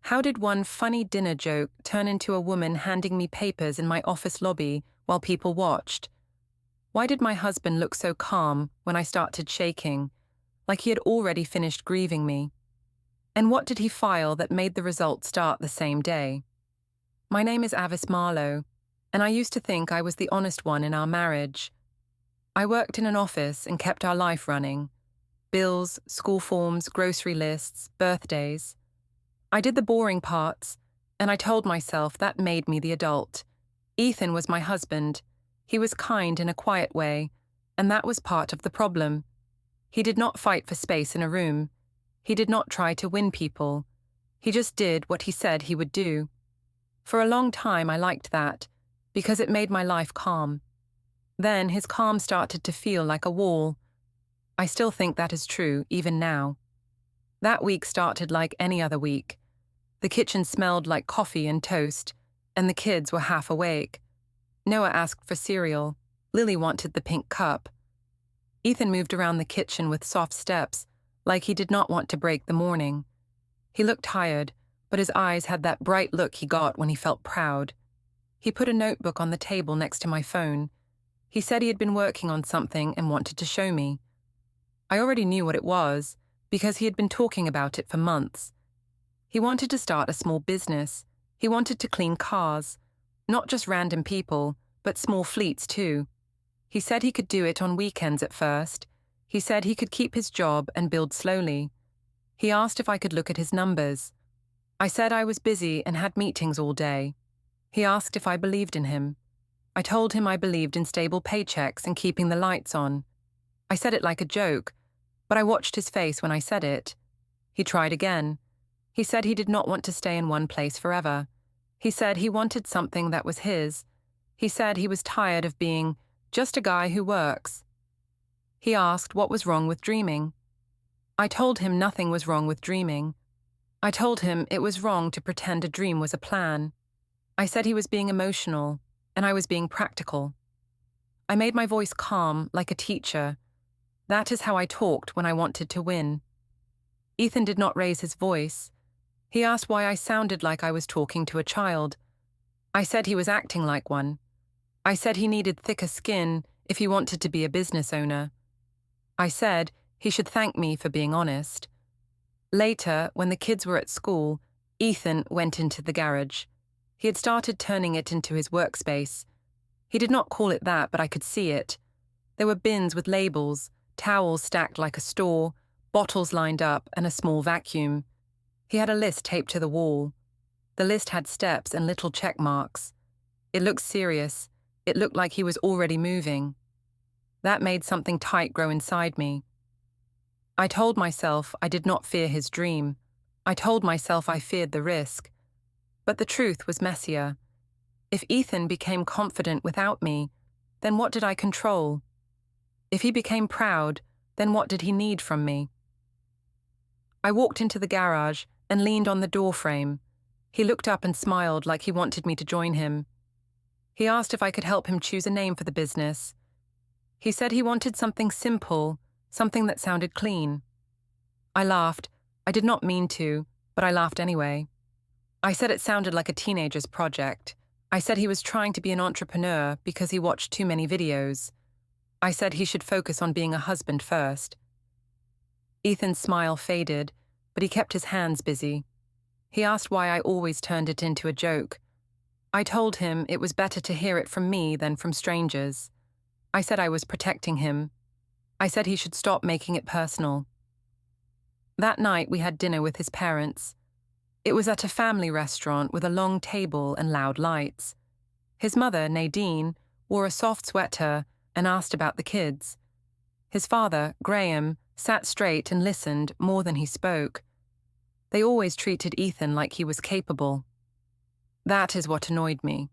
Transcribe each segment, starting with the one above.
How did one funny dinner joke turn into a woman handing me papers in my office lobby while people watched? Why did my husband look so calm when I started shaking, like he had already finished grieving me? And what did he file that made the result start the same day? My name is Avis Marlowe, and I used to think I was the honest one in our marriage. I worked in an office and kept our life running. Bills, school forms, grocery lists, birthdays. I did the boring parts, and I told myself that made me the adult. Ethan was my husband. He was kind in a quiet way, and that was part of the problem. He did not fight for space in a room. He did not try to win people. He just did what he said he would do. For a long time I liked that, because it made my life calm. Then his calm started to feel like a wall. I still think that is true, even now. That week started like any other week. The kitchen smelled like coffee and toast, and the kids were half awake. Noah asked for cereal. Lily wanted the pink cup. Ethan moved around the kitchen with soft steps, like he did not want to break the morning. He looked tired, but his eyes had that bright look he got when he felt proud. He put a notebook on the table next to my phone. He said he had been working on something and wanted to show me. I already knew what it was, because he had been talking about it for months. He wanted to start a small business. He wanted to clean cars. Not just random people, but small fleets too. He said he could do it on weekends at first. He said he could keep his job and build slowly. He asked if I could look at his numbers. I said I was busy and had meetings all day. He asked if I believed in him. I told him I believed in stable paychecks and keeping the lights on. I said it like a joke, but I watched his face when I said it. He tried again. He said he did not want to stay in one place forever. He said he wanted something that was his. He said he was tired of being just a guy who works. He asked what was wrong with dreaming. I told him nothing was wrong with dreaming. I told him it was wrong to pretend a dream was a plan. I said he was being emotional, and I was being practical. I made my voice calm, like a teacher. That is how I talked when I wanted to win. Ethan did not raise his voice. He asked why I sounded like I was talking to a child. I said he was acting like one. I said he needed thicker skin if he wanted to be a business owner. I said he should thank me for being honest. Later, when the kids were at school, Ethan went into the garage. He had started turning it into his workspace. He did not call it that, but I could see it. There were bins with labels, towels stacked like a store, bottles lined up, and a small vacuum. He had a list taped to the wall. The list had steps and little check marks. It looked serious. It looked like he was already moving. That made something tight grow inside me. I told myself I did not fear his dream. I told myself I feared the risk. But the truth was messier. If Ethan became confident without me, then what did I control? If he became proud, then what did he need from me? I walked into the garage and leaned on the door frame. He looked up and smiled like he wanted me to join him. He asked if I could help him choose a name for the business. He said he wanted something simple, something that sounded clean. I laughed. I did not mean to, but I laughed anyway. I said it sounded like a teenager's project. I said he was trying to be an entrepreneur because he watched too many videos. I said he should focus on being a husband first. Ethan's smile faded, but he kept his hands busy. He asked why I always turned it into a joke. I told him it was better to hear it from me than from strangers. I said I was protecting him. I said he should stop making it personal. That night we had dinner with his parents. It was at a family restaurant with a long table and loud lights. His mother, Nadine, wore a soft sweater and asked about the kids. His father, Graham, sat straight and listened more than he spoke. They always treated Ethan like he was capable. That is what annoyed me.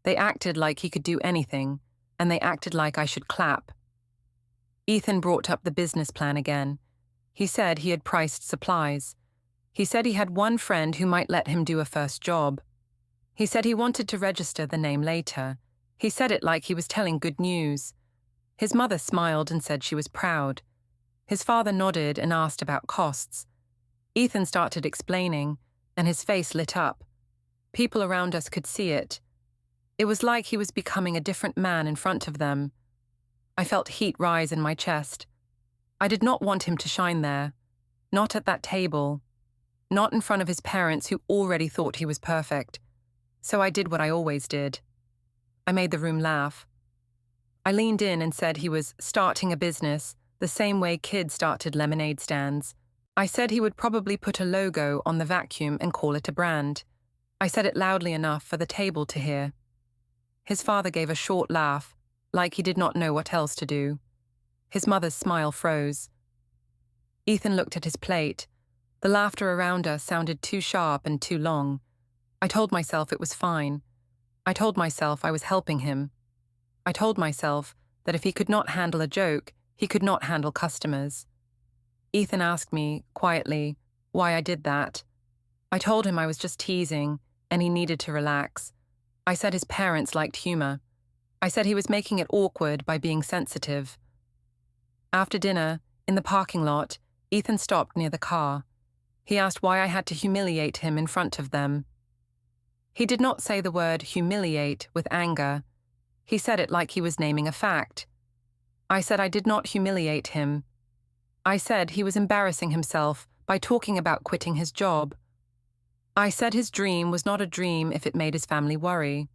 They acted like he could do anything, and they acted like I should clap. Ethan brought up the business plan again. He said he had priced supplies. He said he had one friend who might let him do a first job. He said he wanted to register the name later. He said it like he was telling good news. His mother smiled and said she was proud. His father nodded and asked about costs. Ethan started explaining. and his face lit up. People around us could see it. It was like he was becoming a different man in front of them. I felt heat rise in my chest. I did not want him to shine there. Not at that table. Not in front of his parents who already thought he was perfect. So I did what I always did. I made the room laugh. I leaned in and said he was starting a business the same way kids started lemonade stands. I said he would probably put a logo on the vacuum and call it a brand. I said it loudly enough for the table to hear. His father gave a short laugh, like he did not know what else to do. His mother's smile froze. Ethan looked at his plate. The laughter around us sounded too sharp and too long. I told myself it was fine. I told myself I was helping him. I told myself that if he could not handle a joke, he could not handle customers. Ethan asked me, quietly, why I did that. I told him I was just teasing, and he needed to relax. I said his parents liked humor. I said he was making it awkward by being sensitive. After dinner, in the parking lot, Ethan stopped near the car. He asked why I had to humiliate him in front of them. He did not say the word humiliate with anger. He said it like he was naming a fact. I said I did not humiliate him. I said he was embarrassing himself by talking about quitting his job. I said his dream was not a dream if it made his family worry.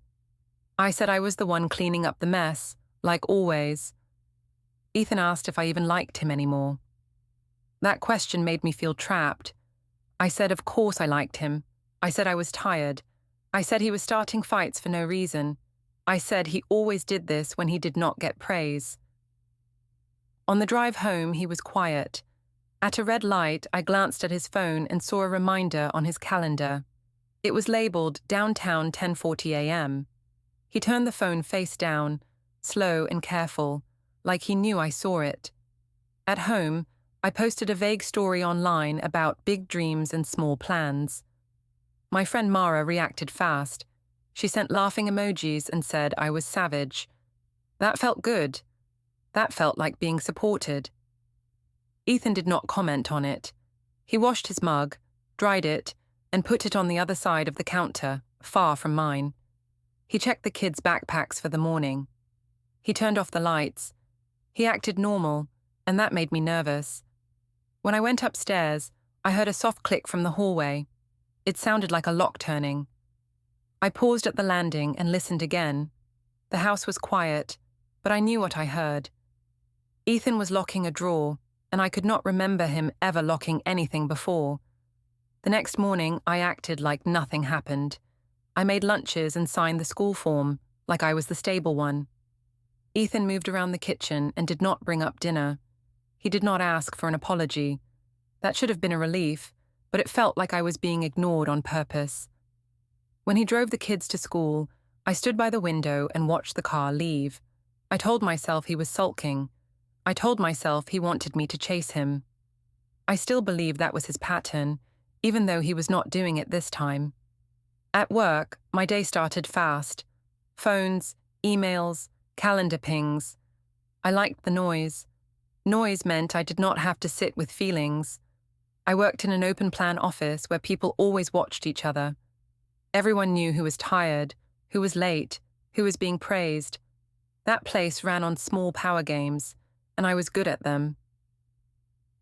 I said I was the one cleaning up the mess, like always. Ethan asked if I even liked him anymore. That question made me feel trapped. I said of course I liked him. I said I was tired. I said he was starting fights for no reason. I said he always did this when he did not get praise. On the drive home, he was quiet. At a red light, I glanced at his phone and saw a reminder on his calendar. It was labeled downtown 10:40 a.m. He turned the phone face down, slow and careful, like he knew I saw it. At home, I posted a vague story online about big dreams and small plans. My friend Mara reacted fast. She sent laughing emojis and said I was savage. That felt good. That felt like being supported. Ethan did not comment on it. He washed his mug, dried it, and put it on the other side of the counter, far from mine. He checked the kids' backpacks for the morning. He turned off the lights. He acted normal, and that made me nervous. When I went upstairs, I heard a soft click from the hallway. It sounded like a lock turning. I paused at the landing and listened again. The house was quiet, but I knew what I heard. Ethan was locking a drawer, and I could not remember him ever locking anything before. The next morning, I acted like nothing happened. I made lunches and signed the school form, like I was the stable one. Ethan moved around the kitchen and did not bring up dinner. He did not ask for an apology. That should have been a relief, but it felt like I was being ignored on purpose. When he drove the kids to school, I stood by the window and watched the car leave. I told myself he was sulking. I told myself he wanted me to chase him. I still believed that was his pattern, even though he was not doing it this time. At work, my day started fast. Phones, emails, calendar pings. I liked the noise. Noise meant I did not have to sit with feelings. I worked in an open-plan office where people always watched each other. Everyone knew who was tired, who was late, who was being praised. That place ran on small power games, and I was good at them.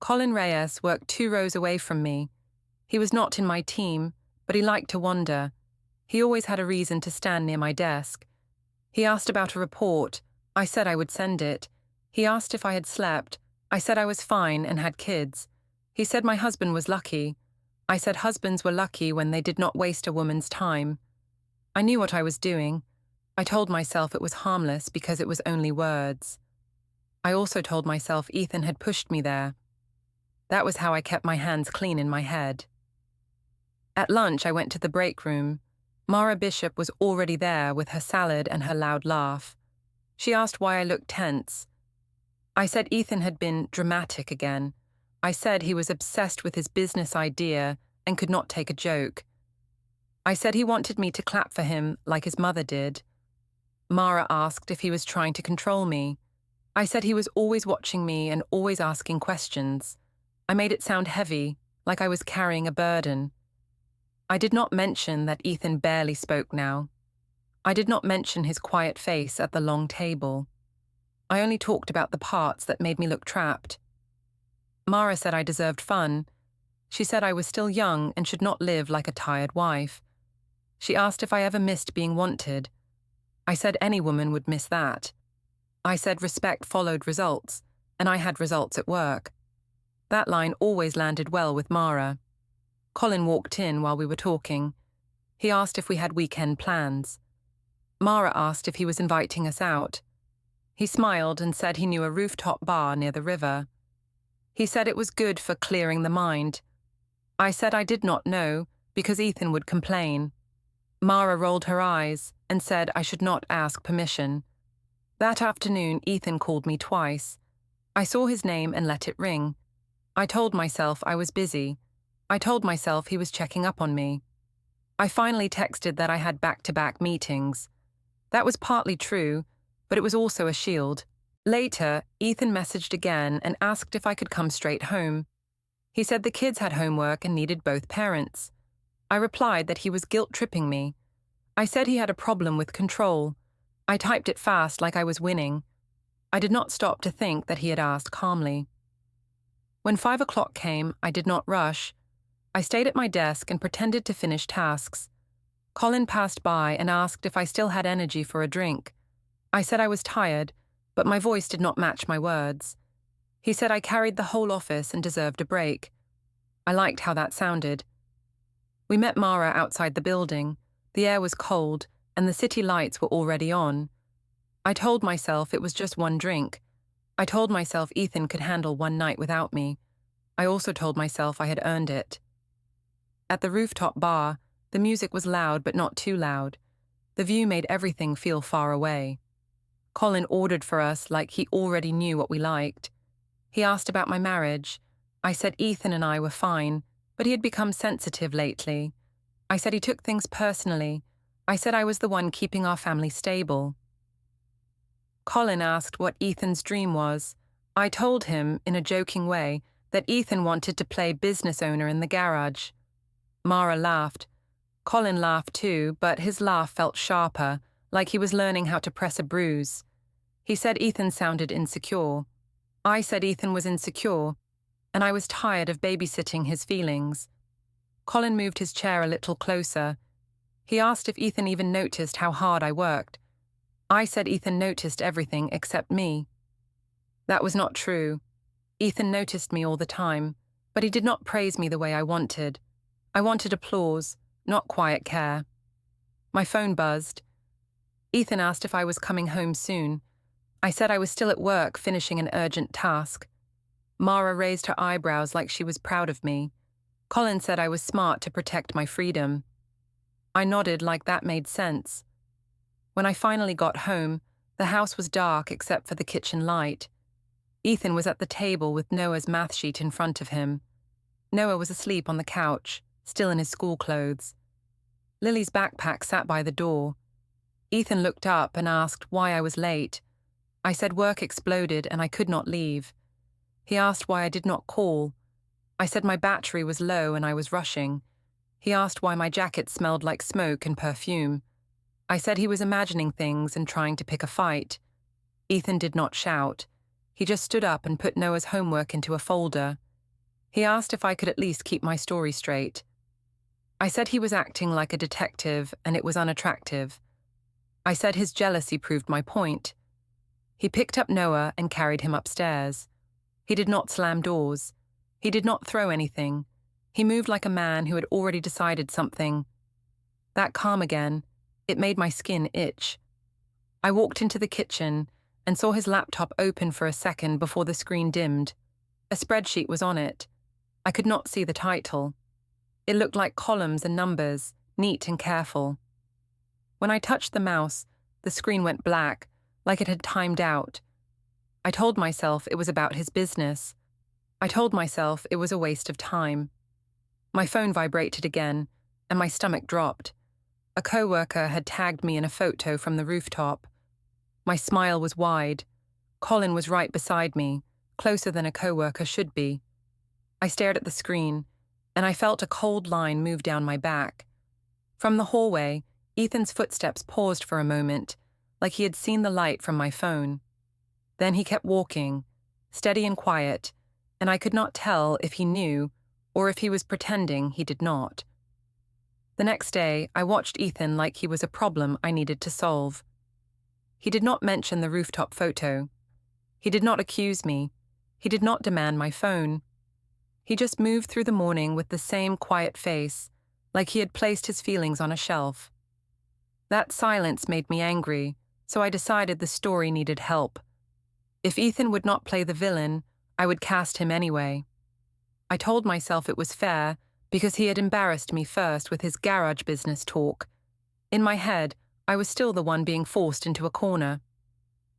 Colin Reyes worked 2 rows away from me. He was not in my team, but he liked to wander. He always had a reason to stand near my desk. He asked about a report. I said I would send it. He asked if I had slept. I said I was fine and had kids. He said my husband was lucky. I said husbands were lucky when they did not waste a woman's time. I knew what I was doing. I told myself it was harmless because it was only words. I also told myself Ethan had pushed me there. That was how I kept my hands clean in my head. At lunch, I went to the break room. Mara Bishop was already there with her salad and her loud laugh. She asked why I looked tense. I said Ethan had been dramatic again. I said he was obsessed with his business idea and could not take a joke. I said he wanted me to clap for him like his mother did. Mara asked if he was trying to control me. I said he was always watching me and always asking questions. I made it sound heavy, like I was carrying a burden. I did not mention that Ethan barely spoke now. I did not mention his quiet face at the long table. I only talked about the parts that made me look trapped. Mara said I deserved fun. She said I was still young and should not live like a tired wife. She asked if I ever missed being wanted. I said any woman would miss that. I said respect followed results, and I had results at work. That line always landed well with Mara. Colin walked in while we were talking. He asked if we had weekend plans. Mara asked if he was inviting us out. He smiled and said he knew a rooftop bar near the river. He said it was good for clearing the mind. I said I did not know, because Ethan would complain. Mara rolled her eyes and said I should not ask permission. That afternoon, Ethan called me twice. I saw his name and let it ring. I told myself I was busy. I told myself he was checking up on me. I finally texted that I had back-to-back meetings. That was partly true, but it was also a shield. Later, Ethan messaged again and asked if I could come straight home. He said the kids had homework and needed both parents. I replied that he was guilt-tripping me. I said he had a problem with control. I typed it fast like I was winning. I did not stop to think that he had asked calmly. When 5 o'clock came, I did not rush. I stayed at my desk and pretended to finish tasks. Colin passed by and asked if I still had energy for a drink. I said I was tired, but my voice did not match my words. He said I carried the whole office and deserved a break. I liked how that sounded. We met Mara outside the building. The air was cold, and the city lights were already on. I told myself it was just one drink. I told myself Ethan could handle one night without me. I also told myself I had earned it. At the rooftop bar, the music was loud but not too loud. The view made everything feel far away. Colin ordered for us like he already knew what we liked. He asked about my marriage. I said Ethan and I were fine, but he had become sensitive lately. I said he took things personally. I said I was the one keeping our family stable. Colin asked what Ethan's dream was. I told him, in a joking way, that Ethan wanted to play business owner in the garage. Mara laughed. Colin laughed too, but his laugh felt sharper, like he was learning how to press a bruise. He said Ethan sounded insecure. I said Ethan was insecure, and I was tired of babysitting his feelings. Colin moved his chair a little closer. He asked if Ethan even noticed how hard I worked. I said Ethan noticed everything except me. That was not true. Ethan noticed me all the time, but he did not praise me the way I wanted. I wanted applause, not quiet care. My phone buzzed. Ethan asked if I was coming home soon. I said I was still at work finishing an urgent task. Mara raised her eyebrows like she was proud of me. Colin said I was smart to protect my freedom. I nodded like that made sense. When I finally got home, the house was dark except for the kitchen light. Ethan was at the table with Noah's math sheet in front of him. Noah was asleep on the couch, still in his school clothes. Lily's backpack sat by the door. Ethan looked up and asked why I was late. I said work exploded and I could not leave. He asked why I did not call. I said my battery was low and I was rushing. He asked why my jacket smelled like smoke and perfume. I said he was imagining things and trying to pick a fight. Ethan did not shout. He just stood up and put Noah's homework into a folder. He asked if I could at least keep my story straight. I said he was acting like a detective and it was unattractive. I said his jealousy proved my point. He picked up Noah and carried him upstairs. He did not slam doors. He did not throw anything. He moved like a man who had already decided something. That calm again, it made my skin itch. I walked into the kitchen and saw his laptop open for a second before the screen dimmed. A spreadsheet was on it. I could not see the title. It looked like columns and numbers, neat and careful. When I touched the mouse, the screen went black, like it had timed out. I told myself it was about his business. I told myself it was a waste of time. My phone vibrated again, and my stomach dropped. A coworker had tagged me in a photo from the rooftop. My smile was wide. Colin was right beside me, closer than a coworker should be. I stared at the screen. and I felt a cold line move down my back. From the hallway, Ethan's footsteps paused for a moment, like he had seen the light from my phone. Then he kept walking, steady and quiet, and I could not tell if he knew or if he was pretending he did not. The next day, I watched Ethan like he was a problem I needed to solve. He did not mention the rooftop photo. He did not accuse me. He did not demand my phone. He just moved through the morning with the same quiet face, like he had placed his feelings on a shelf. That silence made me angry, so I decided the story needed help. If Ethan would not play the villain, I would cast him anyway. I told myself it was fair because he had embarrassed me first with his garage business talk. In my head, I was still the one being forced into a corner.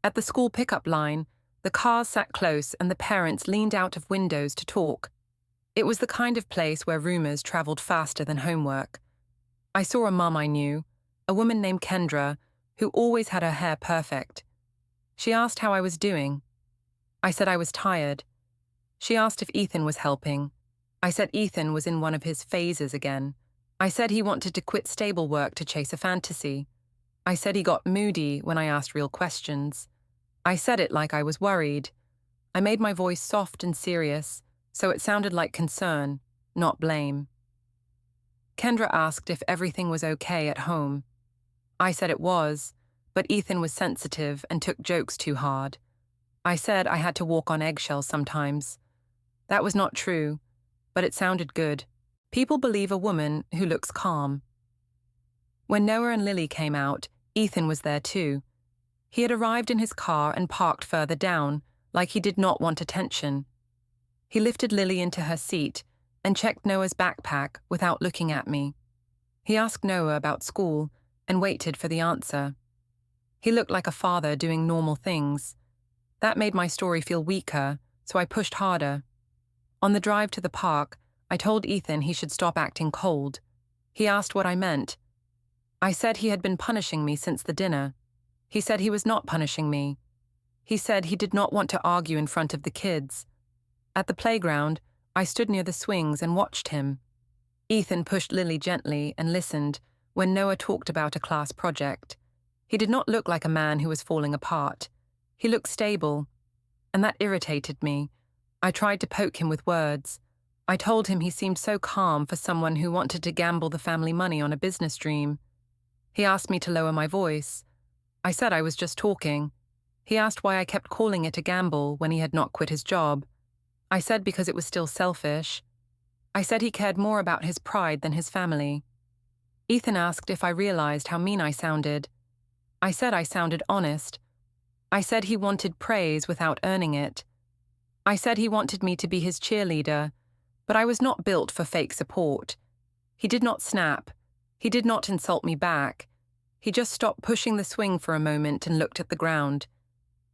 At the school pickup line, the cars sat close and the parents leaned out of windows to talk. It was the kind of place where rumors traveled faster than homework. I saw a mum I knew, a woman named Kendra, who always had her hair perfect. She asked how I was doing. I said I was tired. She asked if Ethan was helping. I said Ethan was in one of his phases again. I said he wanted to quit stable work to chase a fantasy. I said he got moody when I asked real questions. I said it like I was worried. I made my voice soft and serious, so it sounded like concern, not blame. Kendra asked if everything was okay at home. I said it was, but Ethan was sensitive and took jokes too hard. I said I had to walk on eggshells sometimes. That was not true, but it sounded good. People believe a woman who looks calm. When Noah and Lily came out, Ethan was there too. He had arrived in his car and parked further down, like he did not want attention. He lifted Lily into her seat and checked Noah's backpack without looking at me. He asked Noah about school and waited for the answer. He looked like a father doing normal things. That made my story feel weaker, so I pushed harder. On the drive to the park, I told Ethan he should stop acting cold. He asked what I meant. I said he had been punishing me since the dinner. He said he was not punishing me. He said he did not want to argue in front of the kids. At the playground, I stood near the swings and watched him. Ethan pushed Lily gently and listened when Noah talked about a class project. He did not look like a man who was falling apart. He looked stable, and that irritated me. I tried to poke him with words. I told him he seemed so calm for someone who wanted to gamble the family money on a business dream. He asked me to lower my voice. I said I was just talking. He asked why I kept calling it a gamble when he had not quit his job. I said because it was still selfish. I said he cared more about his pride than his family. Ethan asked if I realized how mean I sounded. I said I sounded honest. I said he wanted praise without earning it. I said he wanted me to be his cheerleader, but I was not built for fake support. He did not snap. He did not insult me back. He just stopped pushing the swing for a moment and looked at the ground.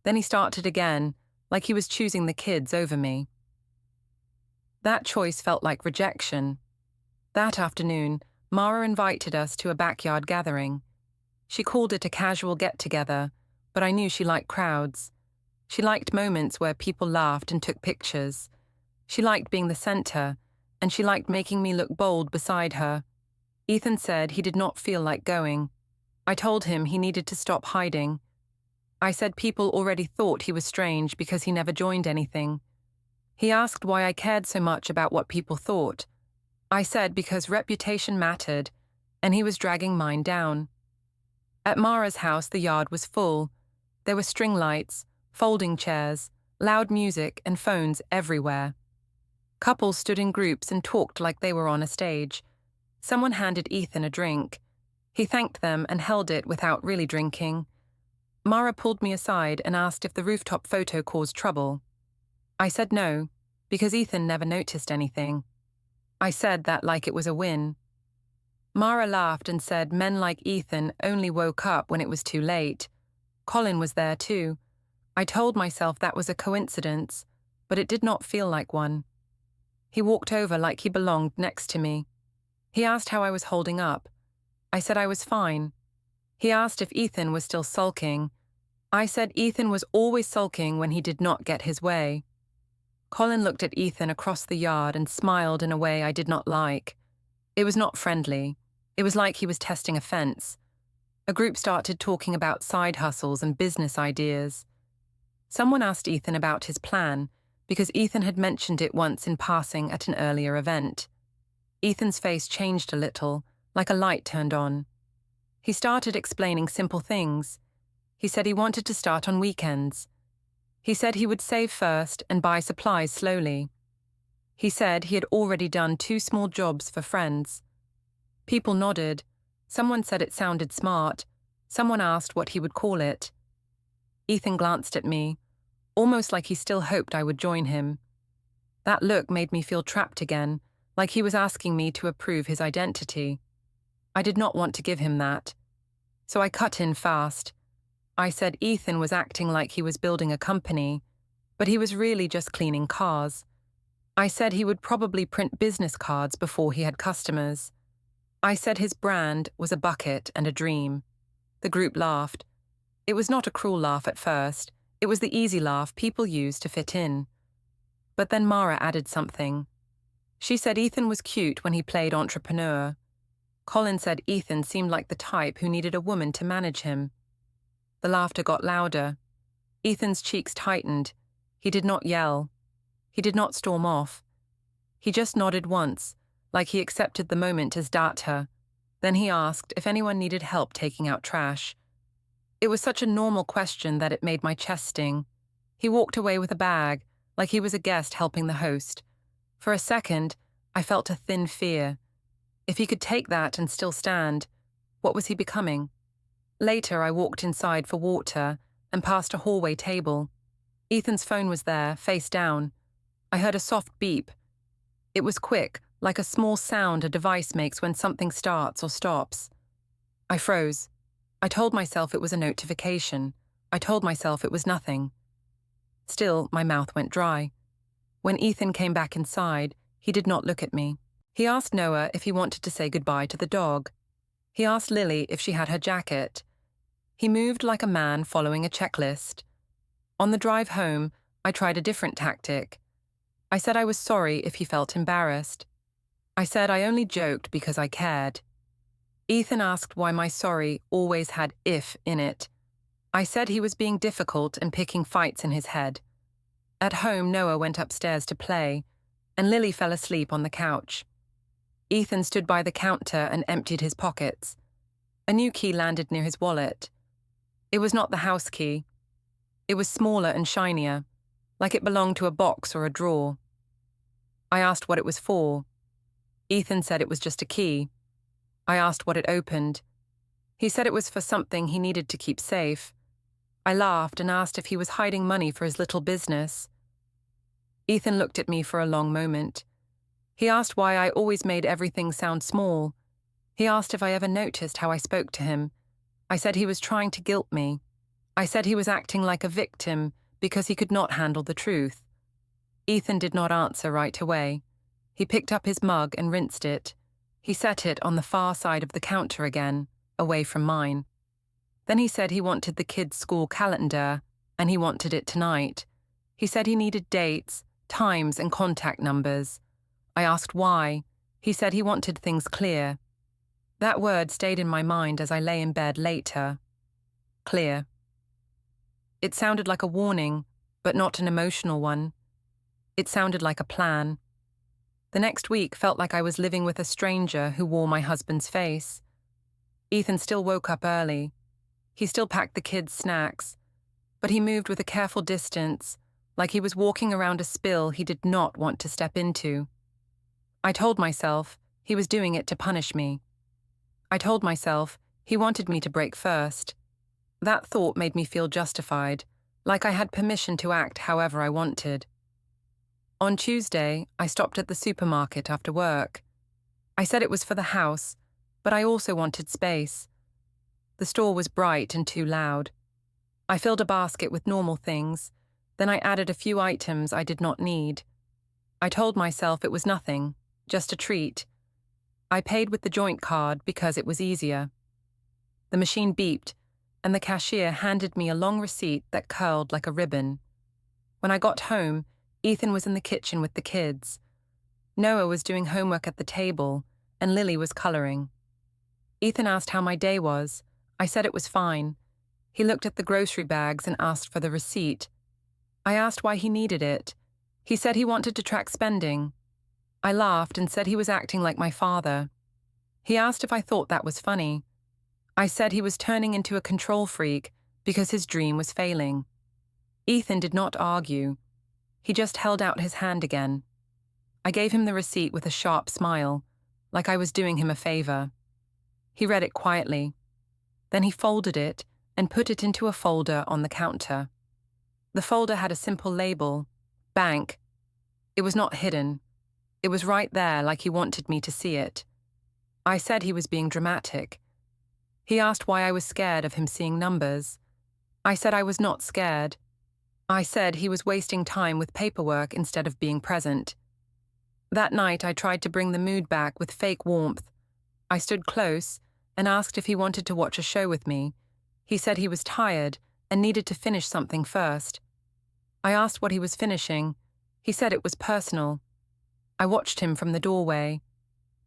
Then he started again, like he was choosing the kids over me. That choice felt like rejection. That afternoon, Mara invited us to a backyard gathering. She called it a casual get-together, but I knew she liked crowds. She liked moments where people laughed and took pictures. She liked being the center, and she liked making me look bold beside her. Ethan said he did not feel like going. I told him he needed to stop hiding. I said people already thought he was strange because he never joined anything. He asked why I cared so much about what people thought. I said because reputation mattered, and he was dragging mine down. At Mara's house, the yard was full. There were string lights, folding chairs, loud music, and phones everywhere. Couples stood in groups and talked like they were on a stage. Someone handed Ethan a drink. He thanked them and held it without really drinking. Mara pulled me aside and asked if the rooftop photo caused trouble. I said no, because Ethan never noticed anything. I said that like it was a win. Mara laughed and said men like Ethan only woke up when it was too late. Colin was there too. I told myself that was a coincidence, but it did not feel like one. He walked over like he belonged next to me. He asked how I was holding up. I said I was fine. He asked if Ethan was still sulking. I said Ethan was always sulking when he did not get his way. Colin looked at Ethan across the yard and smiled in a way I did not like. It was not friendly. It was like he was testing a fence. A group started talking about side hustles and business ideas. Someone asked Ethan about his plan, because Ethan had mentioned it once in passing at an earlier event. Ethan's face changed a little, like a light turned on. He started explaining simple things. He said he wanted to start on weekends. He said he would save first and buy supplies slowly. He said he had already done 2 small jobs for friends. People nodded. Someone said it sounded smart. Someone asked what he would call it. Ethan glanced at me, almost like he still hoped I would join him. That look made me feel trapped again, like he was asking me to approve his identity. I did not want to give him that. So I cut in fast. I said Ethan was acting like he was building a company, but he was really just cleaning cars. I said he would probably print business cards before he had customers. I said his brand was a bucket and a dream. The group laughed. It was not a cruel laugh at first. It was the easy laugh people use to fit in. But then Mara added something. She said Ethan was cute when he played entrepreneur. Colin said Ethan seemed like the type who needed a woman to manage him. The laughter got louder. Ethan's cheeks tightened. He did not yell. He did not storm off. He just nodded once, like he accepted the moment as data. Then he asked if anyone needed help taking out trash. It was such a normal question that it made my chest sting. He walked away with a bag, like he was a guest helping the host. For a second, I felt a thin fear. If he could take that and still stand, what was he becoming? Later, I walked inside for water and past a hallway table. Ethan's phone was there, face down. I heard a soft beep. It was quick, like a small sound a device makes when something starts or stops. I froze. I told myself it was a notification. I told myself it was nothing. Still, my mouth went dry. When Ethan came back inside, he did not look at me. He asked Noah if he wanted to say goodbye to the dog. He asked Lily if she had her jacket. He moved like a man following a checklist. On the drive home, I tried a different tactic. I said I was sorry if he felt embarrassed. I said I only joked because I cared. Ethan asked why my sorry always had if in it. I said he was being difficult and picking fights in his head. At home, Noah went upstairs to play, and Lily fell asleep on the couch. Ethan stood by the counter and emptied his pockets. A new key landed near his wallet. It was not the house key. It was smaller and shinier, like it belonged to a box or a drawer. I asked what it was for. Ethan said it was just a key. I asked what it opened. He said it was for something he needed to keep safe. I laughed and asked if he was hiding money for his little business. Ethan looked at me for a long moment. He asked why I always made everything sound small. He asked if I ever noticed how I spoke to him. I said he was trying to guilt me. I said he was acting like a victim because he could not handle the truth. Ethan did not answer right away. He picked up his mug and rinsed it. He set it on the far side of the counter again, away from mine. Then he said he wanted the kids' school calendar, and he wanted it tonight. He said he needed dates, times, and contact numbers. I asked why. He said he wanted things clear. That word stayed in my mind as I lay in bed later. Clear. It sounded like a warning, but not an emotional one. It sounded like a plan. The next week felt like I was living with a stranger who wore my husband's face. Ethan still woke up early. He still packed the kids' snacks, but he moved with a careful distance, like he was walking around a spill he did not want to step into. I told myself he was doing it to punish me. I told myself he wanted me to break first. That thought made me feel justified, like I had permission to act however I wanted. On Tuesday, I stopped at the supermarket after work. I said it was for the house, but I also wanted space. The store was bright and too loud. I filled a basket with normal things, then I added a few items I did not need. I told myself it was nothing, just a treat. I paid with the joint card because it was easier. The machine beeped, and the cashier handed me a long receipt that curled like a ribbon. When I got home, Ethan was in the kitchen with the kids. Noah was doing homework at the table, and Lily was coloring. Ethan asked how my day was. I said it was fine. He looked at the grocery bags and asked for the receipt. I asked why he needed it. He said he wanted to track spending. I laughed and said he was acting like my father. He asked if I thought that was funny. I said he was turning into a control freak because his dream was failing. Ethan did not argue. He just held out his hand again. I gave him the receipt with a sharp smile, like I was doing him a favor. He read it quietly. Then he folded it and put it into a folder on the counter. The folder had a simple label, bank. It was not hidden. It was right there like he wanted me to see it. I said he was being dramatic. He asked why I was scared of him seeing numbers. I said I was not scared. I said he was wasting time with paperwork instead of being present. That night I tried to bring the mood back with fake warmth. I stood close and asked if he wanted to watch a show with me. He said he was tired and needed to finish something first. I asked what he was finishing. He said it was personal. I watched him from the doorway.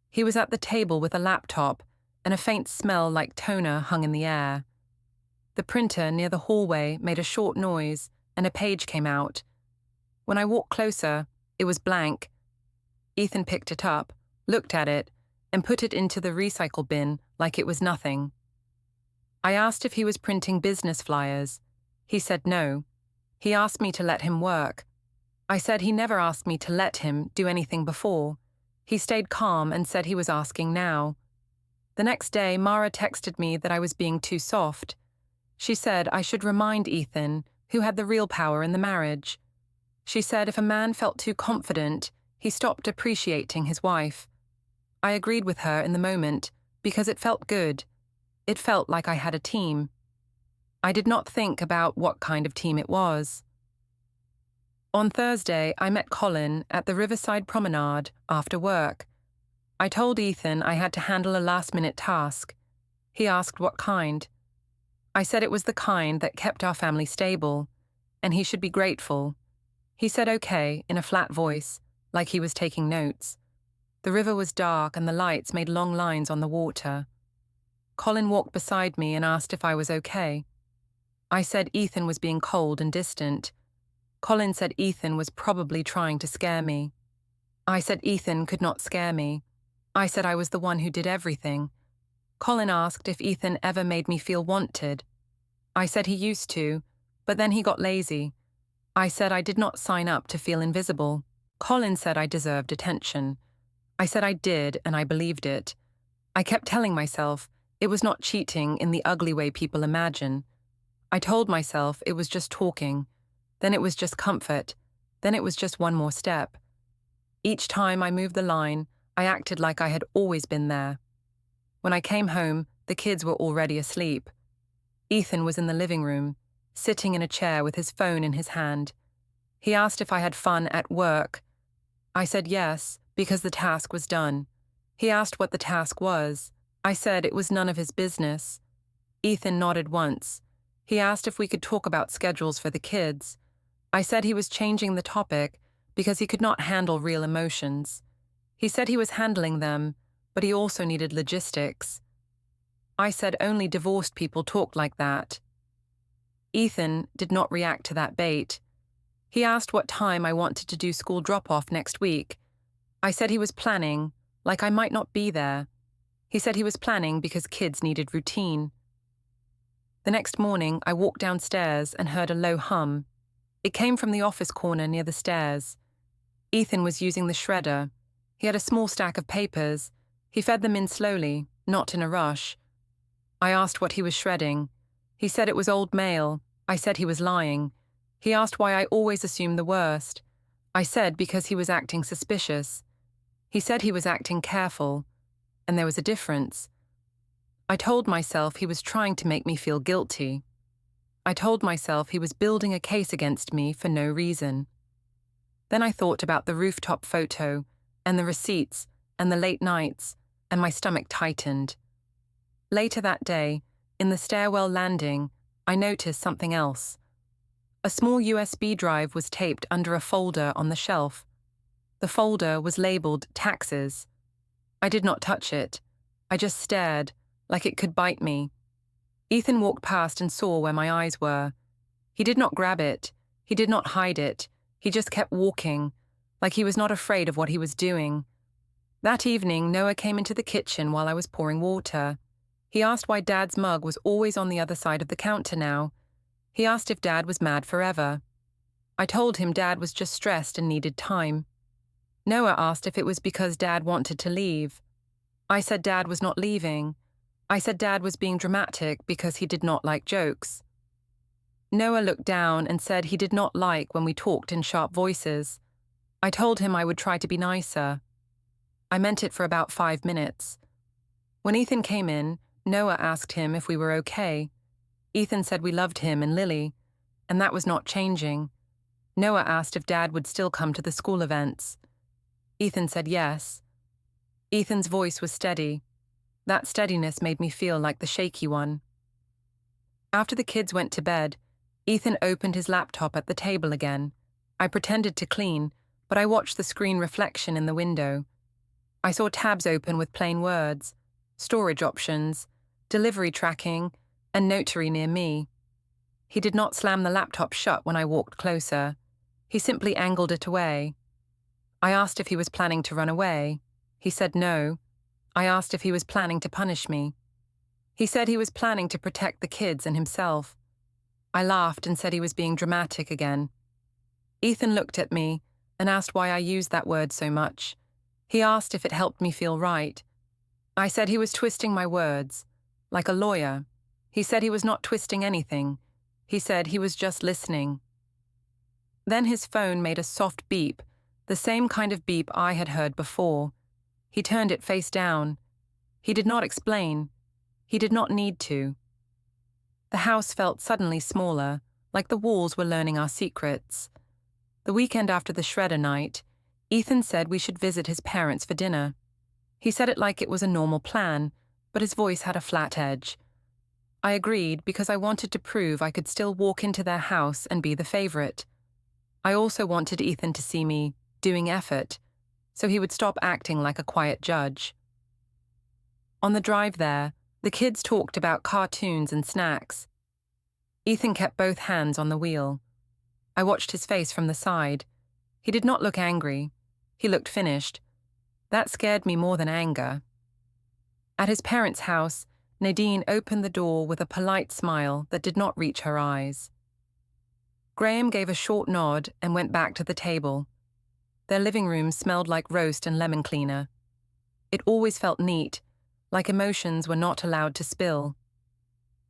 He was at the table with a laptop, and a faint smell like toner hung in the air. The printer near the hallway made a short noise, and a page came out. When I walked closer, it was blank. Ethan picked it up, looked at it, and put it into the recycle bin like it was nothing. I asked if he was printing business flyers. He said no. He asked me to let him work. I said he never asked me to let him do anything before. He stayed calm and said he was asking now. The next day, Mara texted me that I was being too soft. She said I should remind Ethan who had the real power in the marriage. She said if a man felt too confident, he stopped appreciating his wife. I agreed with her in the moment because it felt good. It felt like I had a team. I did not think about what kind of team it was. On Thursday, I met Colin at the Riverside Promenade after work. I told Ethan I had to handle a last-minute task. He asked what kind. I said it was the kind that kept our family stable, and he should be grateful. He said okay in a flat voice, like he was taking notes. The river was dark and the lights made long lines on the water. Colin walked beside me and asked if I was okay. I said Ethan was being cold and distant. Colin said Ethan was probably trying to scare me. I said Ethan could not scare me. I said I was the one who did everything. Colin asked if Ethan ever made me feel wanted. I said he used to, but then he got lazy. I said I did not sign up to feel invisible. Colin said I deserved attention. I said I did, and I believed it. I kept telling myself it was not cheating in the ugly way people imagine. I told myself it was just talking. Then it was just comfort. Then it was just one more step. Each time I moved the line, I acted like I had always been there. When I came home, the kids were already asleep. Ethan was in the living room, sitting in a chair with his phone in his hand. He asked if I had fun at work. I said yes, because the task was done. He asked what the task was. I said it was none of his business. Ethan nodded once. He asked if we could talk about schedules for the kids. I said he was changing the topic because he could not handle real emotions. He said he was handling them, but he also needed logistics. I said only divorced people talked like that. Ethan did not react to that bait. He asked what time I wanted to do school drop-off next week. I said he was planning, like I might not be there. He said he was planning because kids needed routine. The next morning, I walked downstairs and heard a low hum. It came from the office corner near the stairs. Ethan was using the shredder. He had a small stack of papers. He fed them in slowly, not in a rush. I asked what he was shredding. He said it was old mail. I said he was lying. He asked why I always assumed the worst. I said because he was acting suspicious. He said he was acting careful, and there was a difference. I told myself he was trying to make me feel guilty. I told myself he was building a case against me for no reason. Then I thought about the rooftop photo, and the receipts, and the late nights, and my stomach tightened. Later that day, in the stairwell landing, I noticed something else. A small USB drive was taped under a folder on the shelf. The folder was labeled Taxes. I did not touch it. I just stared, like it could bite me. Ethan walked past and saw where my eyes were. He did not grab it. He did not hide it. He just kept walking, like he was not afraid of what he was doing. That evening, Noah came into the kitchen while I was pouring water. He asked why Dad's mug was always on the other side of the counter now. He asked if Dad was mad forever. I told him Dad was just stressed and needed time. Noah asked if it was because Dad wanted to leave. I said Dad was not leaving. I said Dad was being dramatic because he did not like jokes. Noah looked down and said he did not like when we talked in sharp voices. I told him I would try to be nicer. I meant it for about 5 minutes. When Ethan came in, Noah asked him if we were okay. Ethan said we loved him and Lily, and that was not changing. Noah asked if Dad would still come to the school events. Ethan said yes. Ethan's voice was steady. That steadiness made me feel like the shaky one. After the kids went to bed, Ethan opened his laptop at the table again. I pretended to clean, but I watched the screen reflection in the window. I saw tabs open with plain words, storage options, delivery tracking, and notary near me. He did not slam the laptop shut when I walked closer. He simply angled it away. I asked if he was planning to run away. He said no. I asked if he was planning to punish me. He said he was planning to protect the kids and himself. I laughed and said he was being dramatic again. Ethan looked at me and asked why I used that word so much. He asked if it helped me feel right. I said he was twisting my words, like a lawyer. He said he was not twisting anything. He said he was just listening. Then his phone made a soft beep, the same kind of beep I had heard before. He turned it face down. He did not explain. He did not need to. The house felt suddenly smaller, like the walls were learning our secrets. The weekend after the shredder night, Ethan said we should visit his parents for dinner. He said it like it was a normal plan, but his voice had a flat edge. I agreed because I wanted to prove I could still walk into their house and be the favorite. I also wanted Ethan to see me doing effort, so he would stop acting like a quiet judge. On the drive there, the kids talked about cartoons and snacks. Ethan kept both hands on the wheel. I watched his face from the side. He did not look angry. He looked finished. That scared me more than anger. At his parents' house, Nadine opened the door with a polite smile that did not reach her eyes. Graham gave a short nod and went back to the table. Their living room smelled like roast and lemon cleaner. It always felt neat, like emotions were not allowed to spill.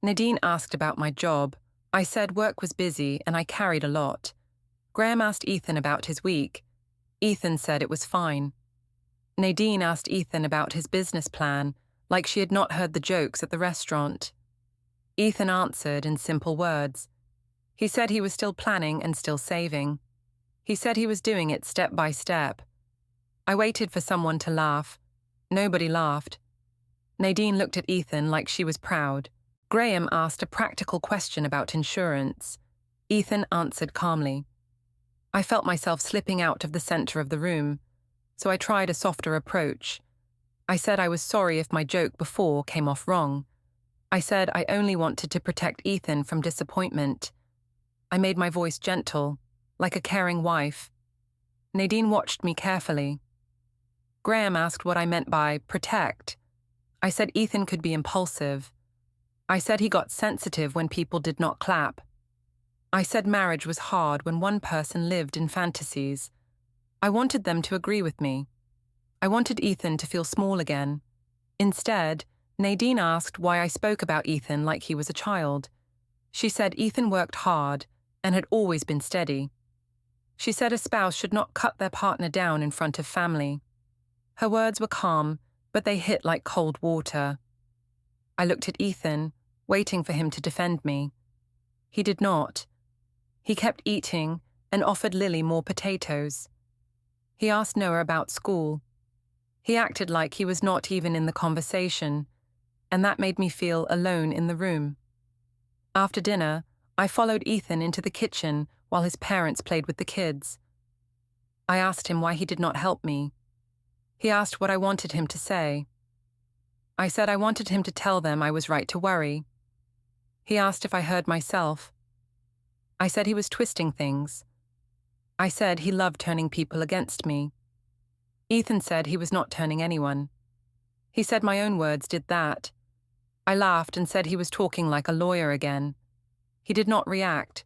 Nadine asked about my job. I said work was busy and I carried a lot. Graham asked Ethan about his week. Ethan said it was fine. Nadine asked Ethan about his business plan, like she had not heard the jokes at the restaurant. Ethan answered in simple words. He said he was still planning and still saving. He said he was doing it step by step. I waited for someone to laugh. Nobody laughed. Nadine looked at Ethan like she was proud. Graham asked a practical question about insurance. Ethan answered calmly. I felt myself slipping out of the center of the room, so I tried a softer approach. I said I was sorry if my joke before came off wrong. I said I only wanted to protect Ethan from disappointment. I made my voice gentle, like a caring wife. Nadine watched me carefully. Graham asked what I meant by protect. I said Ethan could be impulsive. I said he got sensitive when people did not clap. I said marriage was hard when one person lived in fantasies. I wanted them to agree with me. I wanted Ethan to feel small again. Instead, Nadine asked why I spoke about Ethan like he was a child. She said Ethan worked hard and had always been steady. She said a spouse should not cut their partner down in front of family. Her words were calm, but they hit like cold water. I looked at Ethan, waiting for him to defend me. He did not. He kept eating and offered Lily more potatoes. He asked Noah about school. He acted like he was not even in the conversation, and that made me feel alone in the room. After dinner, I followed Ethan into the kitchen while his parents played with the kids. I asked him why he did not help me. He asked what I wanted him to say. I said I wanted him to tell them I was right to worry. He asked if I heard myself. I said he was twisting things. I said he loved turning people against me. Ethan said he was not turning anyone. He said my own words did that. I laughed and said he was talking like a lawyer again. He did not react.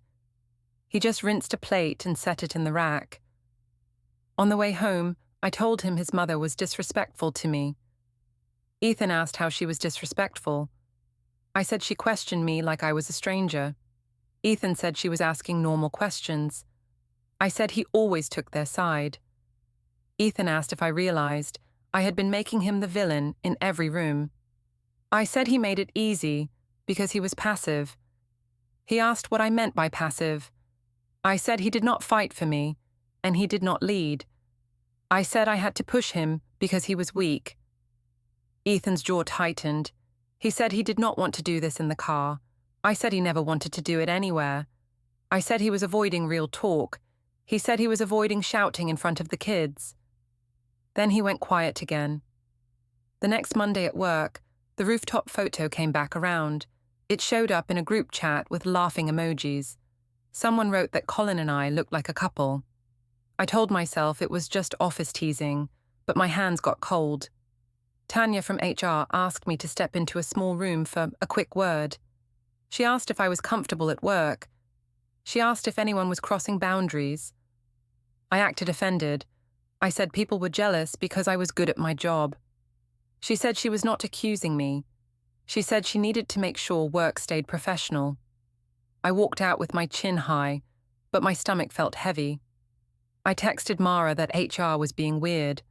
He just rinsed a plate and set it in the rack. On the way home, I told him his mother was disrespectful to me. Ethan asked how she was disrespectful. I said she questioned me like I was a stranger. Ethan said she was asking normal questions. I said he always took their side. Ethan asked if I realized I had been making him the villain in every room. I said he made it easy because he was passive. He asked what I meant by passive. I said he did not fight for me, and he did not lead. I said I had to push him because he was weak. Ethan's jaw tightened. He said he did not want to do this in the car. I said he never wanted to do it anywhere. I said he was avoiding real talk. He said he was avoiding shouting in front of the kids. Then he went quiet again. The next Monday at work, the rooftop photo came back around. It showed up in a group chat with laughing emojis. Someone wrote that Colin and I looked like a couple. I told myself it was just office teasing, but my hands got cold. Tanya from HR asked me to step into a small room for a quick word. She asked if I was comfortable at work. She asked if anyone was crossing boundaries. I acted offended. I said people were jealous because I was good at my job. She said she was not accusing me. She said she needed to make sure work stayed professional. I walked out with my chin high, but my stomach felt heavy. I texted Mara that HR was being weird.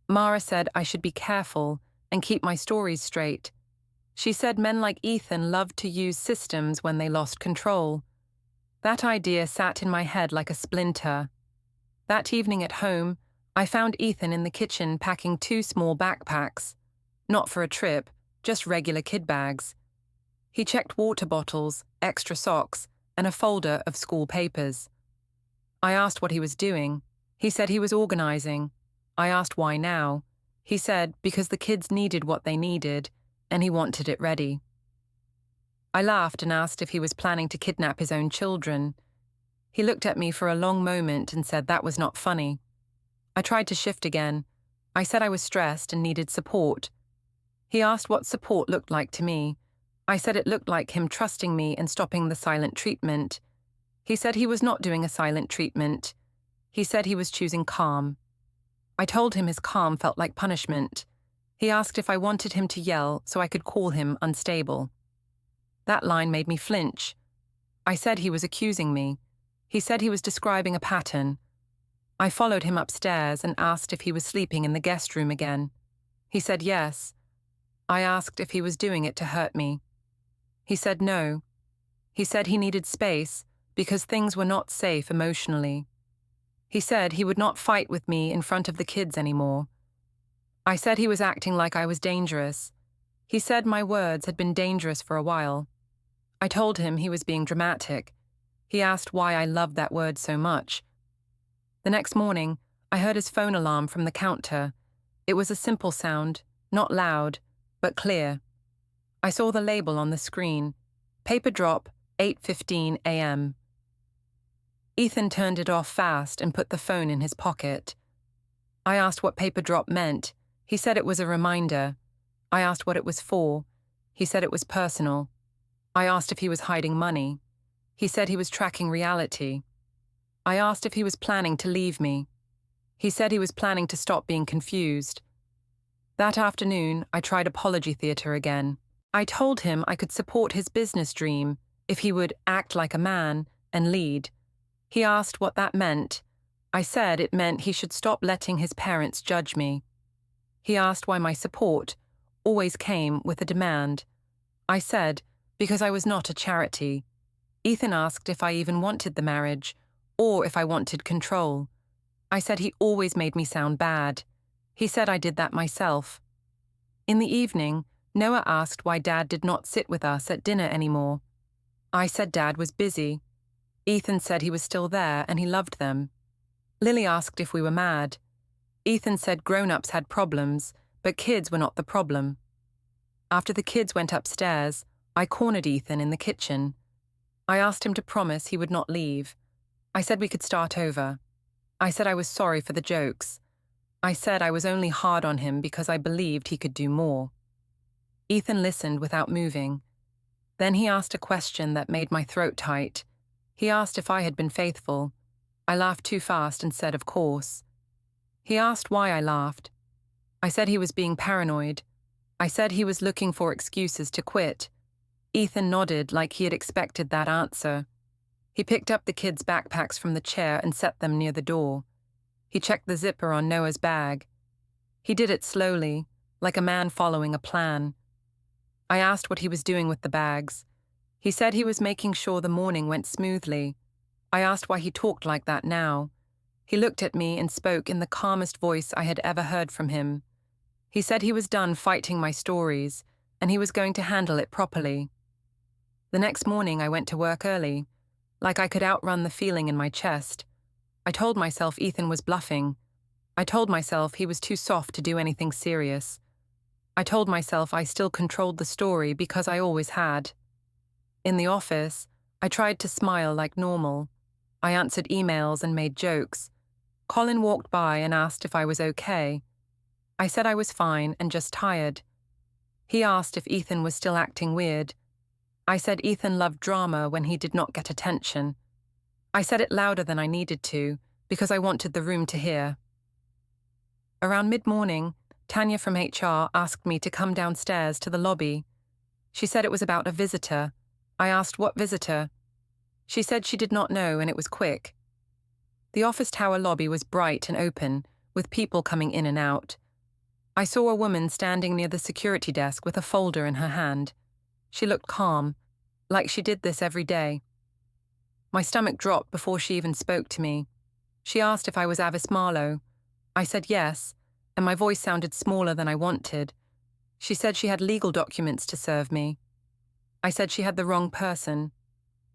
Mara said I should be careful and keep my stories straight. She said men like Ethan loved to use systems when they lost control. That idea sat in my head like a splinter. That evening at home, I found Ethan in the kitchen packing 2 small backpacks. Not for a trip, just regular kid bags. He checked water bottles, extra socks, and a folder of school papers. I asked what he was doing. He said he was organizing. I asked why now. He said because the kids needed what they needed, and he wanted it ready. I laughed and asked if he was planning to kidnap his own children. He looked at me for a long moment and said that was not funny. I tried to shift again. I said I was stressed and needed support. He asked what support looked like to me. I said it looked like him trusting me and stopping the silent treatment. He said he was not doing a silent treatment. He said he was choosing calm. I told him his calm felt like punishment. He asked if I wanted him to yell so I could call him unstable. That line made me flinch. I said he was accusing me. He said he was describing a pattern. I followed him upstairs and asked if he was sleeping in the guest room again. He said yes. I asked if he was doing it to hurt me. He said no. He said he needed space because things were not safe emotionally. He said he would not fight with me in front of the kids anymore. I said he was acting like I was dangerous. He said my words had been dangerous for a while. I told him he was being dramatic. He asked why I loved that word so much. The next morning, I heard his phone alarm from the counter. It was a simple sound, not loud, but clear. I saw the label on the screen. Paper drop, 8:15 a.m. Ethan turned it off fast and put the phone in his pocket. I asked what paper drop meant. He said it was a reminder. I asked what it was for. He said it was personal. I asked if he was hiding money. He said he was tracking reality. I asked if he was planning to leave me. He said he was planning to stop being confused. That afternoon, I tried apology theater again. I told him I could support his business dream if he would act like a man and lead. He asked what that meant. I said it meant he should stop letting his parents judge me. He asked why my support always came with a demand. I said, because I was not a charity. Ethan asked if I even wanted the marriage, or if I wanted control. I said he always made me sound bad. He said I did that myself. In the evening, Noah asked why Dad did not sit with us at dinner anymore. I said Dad was busy. Ethan said he was still there and he loved them. Lily asked if we were mad. Ethan said grown-ups had problems, but kids were not the problem. After the kids went upstairs, I cornered Ethan in the kitchen. I asked him to promise he would not leave. I said we could start over. I said I was sorry for the jokes. I said I was only hard on him because I believed he could do more. Ethan listened without moving. Then he asked a question that made my throat tight. He asked if I had been faithful. I laughed too fast and said, of course. He asked why I laughed. I said he was being paranoid. I said he was looking for excuses to quit. Ethan nodded like he had expected that answer. He picked up the kids' backpacks from the chair and set them near the door. He checked the zipper on Noah's bag. He did it slowly, like a man following a plan. I asked what he was doing with the bags. He said he was making sure the morning went smoothly. I asked why he talked like that now. He looked at me and spoke in the calmest voice I had ever heard from him. He said he was done fighting my stories, and he was going to handle it properly. The next morning I went to work early, like I could outrun the feeling in my chest. I told myself Ethan was bluffing. I told myself he was too soft to do anything serious. I told myself I still controlled the story because I always had. In the office, I tried to smile like normal. I answered emails and made jokes. Colin walked by and asked if I was okay. I said I was fine and just tired. He asked if Ethan was still acting weird. I said Ethan loved drama when he did not get attention. I said it louder than I needed to, because I wanted the room to hear. Around mid-morning, Tanya from HR asked me to come downstairs to the lobby. She said it was about a visitor. I asked what visitor. She said she did not know and it was quick. The office tower lobby was bright and open, with people coming in and out. I saw a woman standing near the security desk with a folder in her hand. She looked calm, like she did this every day. My stomach dropped before she even spoke to me. She asked if I was Avis Marlowe. I said yes, and my voice sounded smaller than I wanted. She said she had legal documents to serve me. I said she had the wrong person.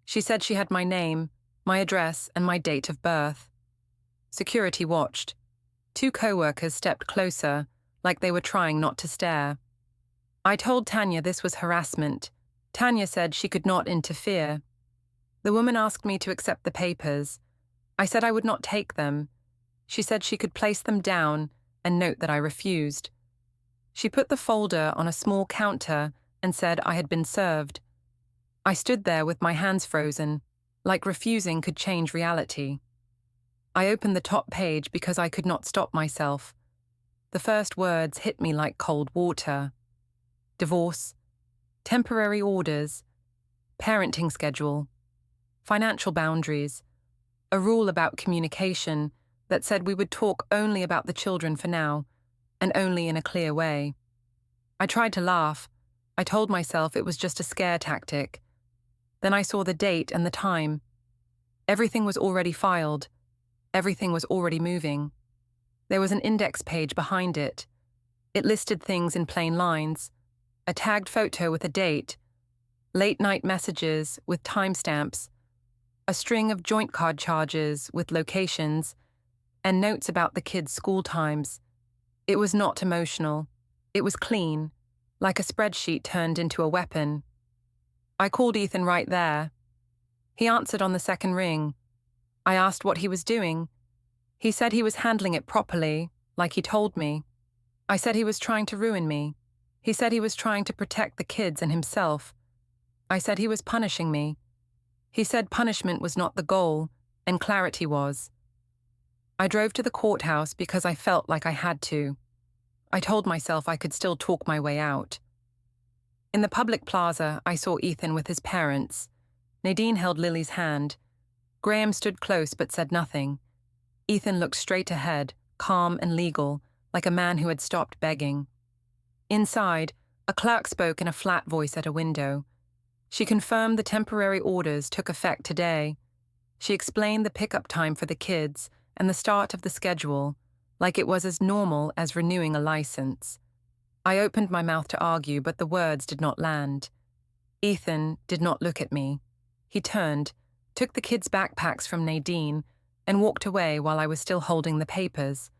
She said she had my name, my address, and my date of birth. Security watched. 2 co-workers stepped closer, like they were trying not to stare. I told Tanya this was harassment. Tanya said she could not interfere. The woman asked me to accept the papers. I said I would not take them. She said she could place them down and note that I refused. She put the folder on a small counter and said I had been served. I stood there with my hands frozen, like refusing could change reality. I opened the top page because I could not stop myself. The first words hit me like cold water. Divorce, temporary orders, parenting schedule, financial boundaries, a rule about communication that said we would talk only about the children for now, and only in a clear way. I tried to laugh. I told myself it was just a scare tactic. Then I saw the date and the time. Everything was already filed. Everything was already moving. There was an index page behind it. It listed things in plain lines. A tagged photo with a date, late-night messages with timestamps, a string of joint card charges with locations, and notes about the kids' school times. It was not emotional. It was clean, like a spreadsheet turned into a weapon. I called Ethan right there. He answered on the second ring. I asked what he was doing. He said he was handling it properly, like he told me. I said he was trying to ruin me. He said he was trying to protect the kids and himself. I said he was punishing me. He said punishment was not the goal, and clarity was. I drove to the courthouse because I felt like I had to. I told myself I could still talk my way out. In the public plaza, I saw Ethan with his parents. Nadine held Lily's hand. Graham stood close but said nothing. Ethan looked straight ahead, calm and legal, like a man who had stopped begging. Inside, a clerk spoke in a flat voice at a window. She confirmed the temporary orders took effect today. She explained the pickup time for the kids and the start of the schedule, like it was as normal as renewing a license. I opened my mouth to argue, but the words did not land. Ethan did not look at me. He turned, took the kids' backpacks from Nadine, and walked away while I was still holding the papers.